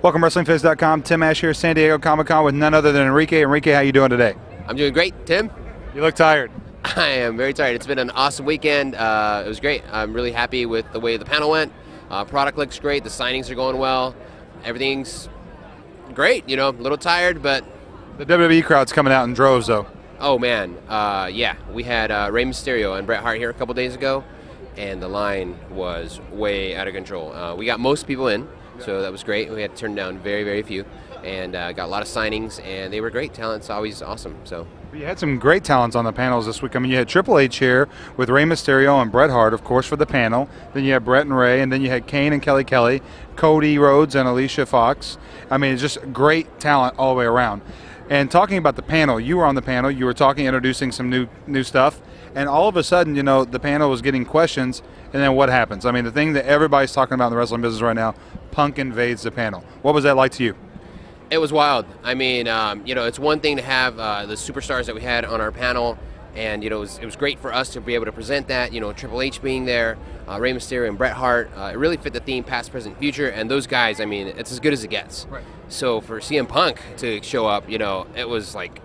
Welcome WrestlingFizz.com. Tim Ash here, San Diego Comic-Con with none other than Enrique. Enrique, how you doing today? I'm doing great. Tim? You look tired. I am very tired. It's been an awesome weekend. It was great. I'm really happy with the way the panel went. Product looks great. The signings are going well. Everything's great. You know, a little tired, but... The WWE crowd's coming out in droves, though. Oh, man. Yeah. We had Rey Mysterio and Bret Hart here a couple days ago, and the line was way out of control. We got most people in, so that was great. We had to turn down very, very few, and got a lot of signings, and they were great. Talent's always awesome, so... You had some great talents on the panels this week. I mean, you had Triple H here with Rey Mysterio and Bret Hart, of course, for the panel. Then you had Bret and Ray, and then you had Kane and Kelly, Cody Rhodes and Alicia Fox. I mean, it's just great talent all the way around. And talking about the panel, you were on the panel. You were talking, introducing some new stuff. And all of a sudden, you know, the panel was getting questions. And then what happens? I mean, the thing that everybody's talking about in the wrestling business right now, Punk invades the panel. What was that like to you? It was wild. I mean, you know, it's one thing to have the superstars that we had on our panel, and, you know, it was great for us to be able to present that, you know, Triple H being there, Rey Mysterio and Bret Hart. It really fit the theme, past, present, future, and those guys, I mean, it's as good as it gets. Right. So for CM Punk to show up, you know, it was, like,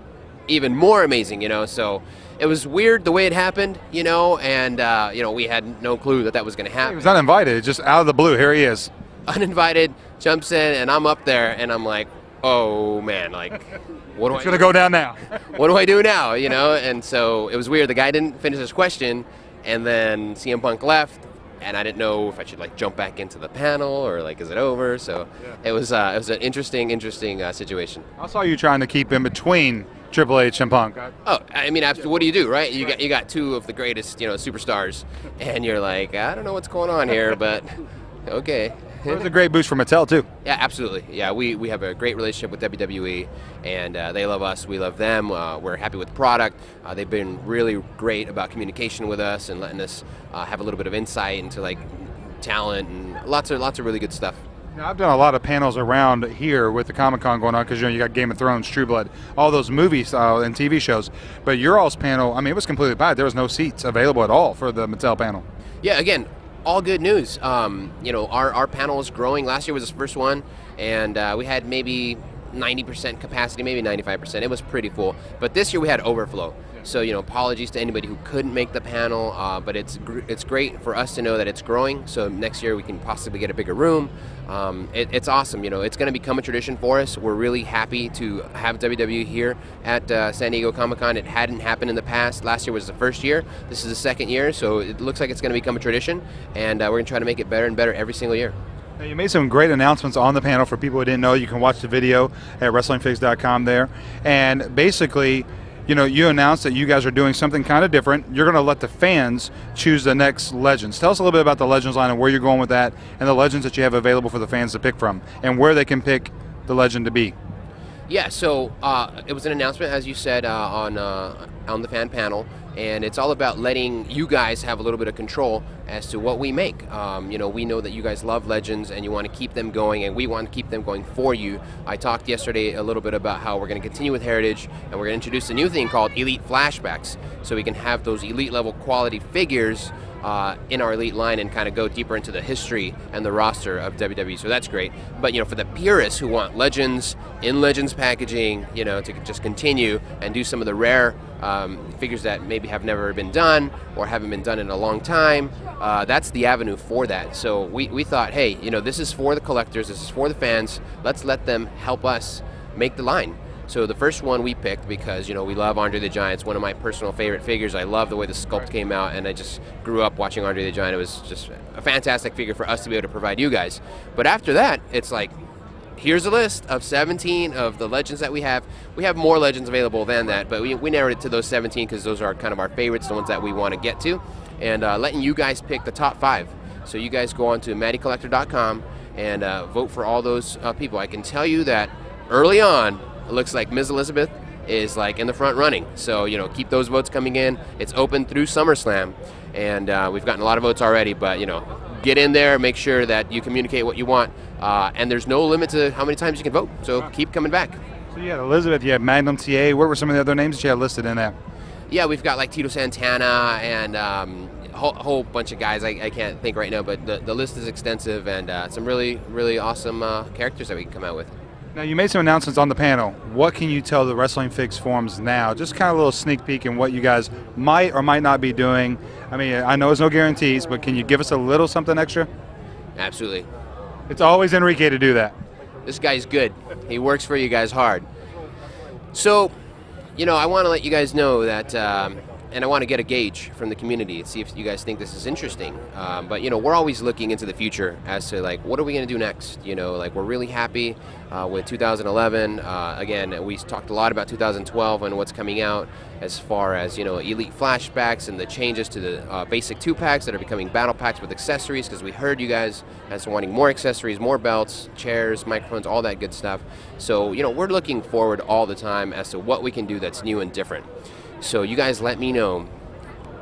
even more amazing, you know, so it was weird the way it happened, you know, and, you know, we had no clue that was going to happen. He was uninvited, just out of the blue, here he is. Uninvited, jumps in, and I'm up there, and I'm like, oh man, like, what do I do? It's gonna go down now. What do I do now, you know? And so it was weird. The guy didn't finish his question, and then CM Punk left, and I didn't know if I should, like, jump back into the panel or, like, is it over? So it was an interesting situation. I saw you trying to keep in between Triple H and Punk. Oh, I mean, what do you do, right? You got two of the greatest, you know, superstars, and you're like, I don't know what's going on here, but okay. It was a great boost for Mattel, too. Yeah, absolutely. Yeah, we have a great relationship with WWE, and they love us. We love them. We're happy with the product. They've been really great about communication with us and letting us have a little bit of insight into, like, talent and lots of really good stuff. Now, I've done a lot of panels around here with the Comic-Con going on because, you know, you got Game of Thrones, True Blood, all those movies and TV shows. But your all's panel, I mean, it was completely packed. There was no seats available at all for the Mattel panel. Yeah, again, all good news. You know, our panel is growing. Last year was the first one, and we had maybe 90% capacity, maybe 95%. It was pretty full. But this year we had overflow. So, you know, apologies to anybody who couldn't make the panel, but it's great for us to know that it's growing. So next year we can possibly get a bigger room. It's awesome. You know, it's going to become a tradition for us. We're really happy to have WWE here at San Diego Comic-Con. It hadn't happened in the past. Last year was the first year. This is the second year, so it looks like it's going to become a tradition, and we're going to try to make it better and better every single year. Now, you made some great announcements on the panel for people who didn't know. You can watch the video at WrestlingFizz.com there. And basically, you know, you announced that you guys are doing something kind of different. You're going to let the fans choose the next Legends. Tell us a little bit about the Legends line and where you're going with that, and the Legends that you have available for the fans to pick from, and where they can pick the Legend to be. Yeah, so it was an announcement, as you said, on the fan panel, and it's all about letting you guys have a little bit of control as to what we make. You know, we know that you guys love Legends and you want to keep them going, and we want to keep them going for you. I talked yesterday a little bit about how we're going to continue with Heritage, and we're going to introduce a new thing called Elite Flashbacks, so we can have those elite level quality figures in our elite line and kind of go deeper into the history and the roster of WWE. So that's great. But, you know, for the purists who want Legends in Legends packaging, you know, to just continue and do some of the rare figures that maybe have never been done or haven't been done in a long time, that's the avenue for that. So we thought, hey, you know, this is for the collectors, this is for the fans. Let's let them help us make the line. So the first one we picked because, you know, we love Andre the Giant. It's one of my personal favorite figures. I love the way the sculpt came out, and I just grew up watching Andre the Giant. It was just a fantastic figure for us to be able to provide you guys. But after that, it's like, here's a list of 17 of the Legends that we have. We have more Legends available than that, but we narrowed it to those 17 because those are kind of our favorites, the ones that we want to get to, and letting you guys pick the top 5. So you guys go on to MattyCollector.com and vote for all those people. I can tell you that early on, it looks like Ms. Elizabeth is, like, in the front running. So, you know, keep those votes coming in. It's open through SummerSlam, and we've gotten a lot of votes already, but, you know, get in there, make sure that you communicate what you want, and there's no limit to how many times you can vote, so keep coming back. So you had Elizabeth, you had Magnum TA. What were some of the other names that you had listed in there? Yeah, we've got, like, Tito Santana and whole bunch of guys. I can't think right now, but the list is extensive, and some really, really awesome characters that we can come out with. Now, you made some announcements on the panel. What can you tell the Wrestling Fix forums now? Just kind of a little sneak peek in what you guys might or might not be doing. I mean, I know there's no guarantees, but can you give us a little something extra? Absolutely. It's always Enrique to do that. This guy's good. He works for you guys hard. So, I want to let you guys know that, and I want to get a gauge from the community and see if you guys think this is interesting. But we're always looking into the future as to like, what are we going to do next? Like, we're really happy with 2011. Again, we talked a lot about 2012 and what's coming out as far as elite flashbacks and the changes to the basic 2-packs that are becoming battle packs with accessories, because we heard you guys as wanting more accessories, more belts, chairs, microphones, all that good stuff. So we're looking forward all the time as to what we can do that's new and different. So you guys let me know,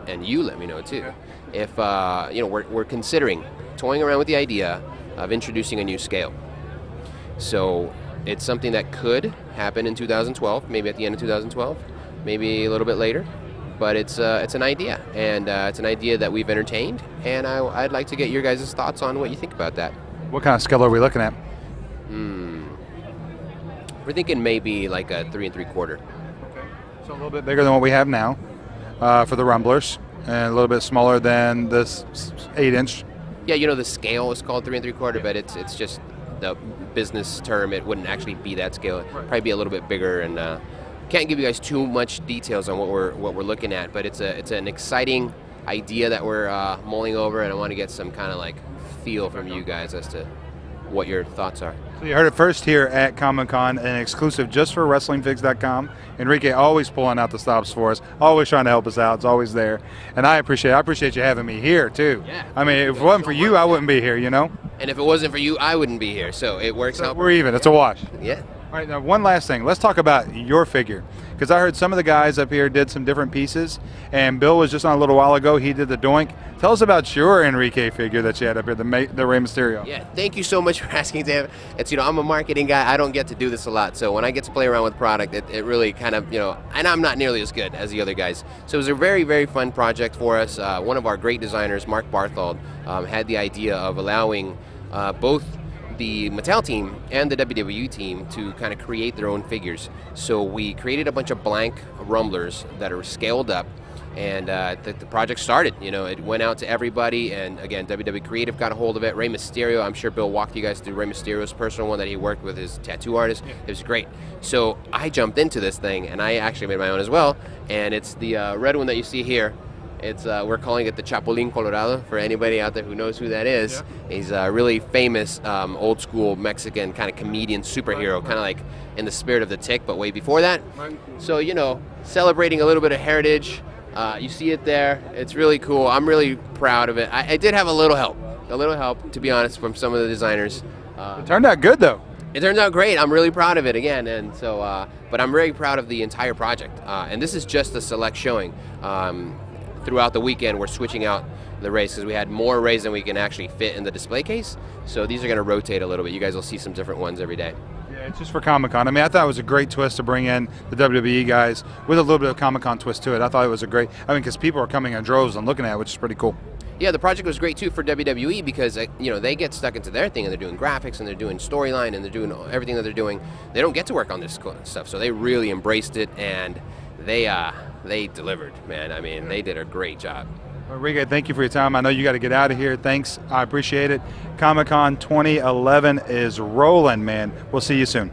and you let me know too, if we're considering toying around with the idea of introducing a new scale. So it's something that could happen in 2012, maybe at the end of 2012, maybe a little bit later, but it's an idea, and it's an idea that we've entertained, and I'd like to get your guys' thoughts on what you think about that. What kind of scale are we looking at? We're thinking maybe like a 3 3/4. So a little bit bigger than what we have now for the Rumblers, and a little bit smaller than this 8-inch. Yeah, the scale is called 3 3/4, but it's just the business term. It wouldn't actually be that scale. It'd probably be a little bit bigger, and can't give you guys too much details on what we're looking at. But it's an exciting idea that we're mulling over, and I want to get some kind of like feel from you guys as to what your thoughts are. So you heard it first here at Comic-Con, an exclusive just for WrestlingFix.com. Enrique always pulling out the stops for us, always trying to help us out. It's always there, and I appreciate you having me here too. Yeah. I mean, if it wasn't for you, I wouldn't be here. And if it wasn't for you, I wouldn't be here. So it works out. We're even. It's a wash. Yeah. All right, now one last thing. Let's talk about your figure, because I heard some of the guys up here did some different pieces, and Bill was just on a little while ago. He did the Doink. Tell us about your Enrique figure that you had up here, the Rey Mysterio. Yeah, thank you so much for asking, Dave. It's I'm a marketing guy. I don't get to do this a lot, so when I get to play around with product, it really kind of and I'm not nearly as good as the other guys. So it was a very, very fun project for us. One of our great designers, Mark Barthold, had the idea of allowing both the Mattel team and the WWE team to kind of create their own figures. So we created a bunch of blank Rumblers that are scaled up, and the project started. It went out to everybody, and again, WWE Creative got a hold of it. Rey Mysterio, I'm sure Bill walked you guys through Rey Mysterio's personal one that he worked with his tattoo artist. It was great. So I jumped into this thing, and I actually made my own as well, and it's the red one that you see here. It's we're calling it the Chapulín Colorado, for anybody out there who knows who that is. Yeah. He's a really famous old school Mexican kind of comedian superhero, kind of like in the spirit of the Tick, but way before that. So celebrating a little bit of heritage. You see it there. It's really cool. I'm really proud of it. I did have a little help, to be honest, from some of the designers. It turned out good though. It turns out great. I'm really proud of it again, and so. But I'm very proud of the entire project. And this is just a select showing. Throughout the weekend, we're switching out the Rays because we had more Rays than we can actually fit in the display case. So these are going to rotate a little bit. You guys will see some different ones every day. Yeah, it's just for Comic-Con. I mean, I thought it was a great twist to bring in the WWE guys with a little bit of Comic-Con twist to it. I thought it was a great, because people are coming in droves and looking at it, which is pretty cool. Yeah, the project was great too for WWE because they get stuck into their thing and they're doing graphics and they're doing storyline and they're doing everything that they're doing. They don't get to work on this stuff, so they really embraced it, and they delivered, man. I mean, they did a great job. Enrique, thank you for your time. I know you got to get out of here. Thanks. I appreciate it. Comic-Con 2011 is rolling, man. We'll see you soon.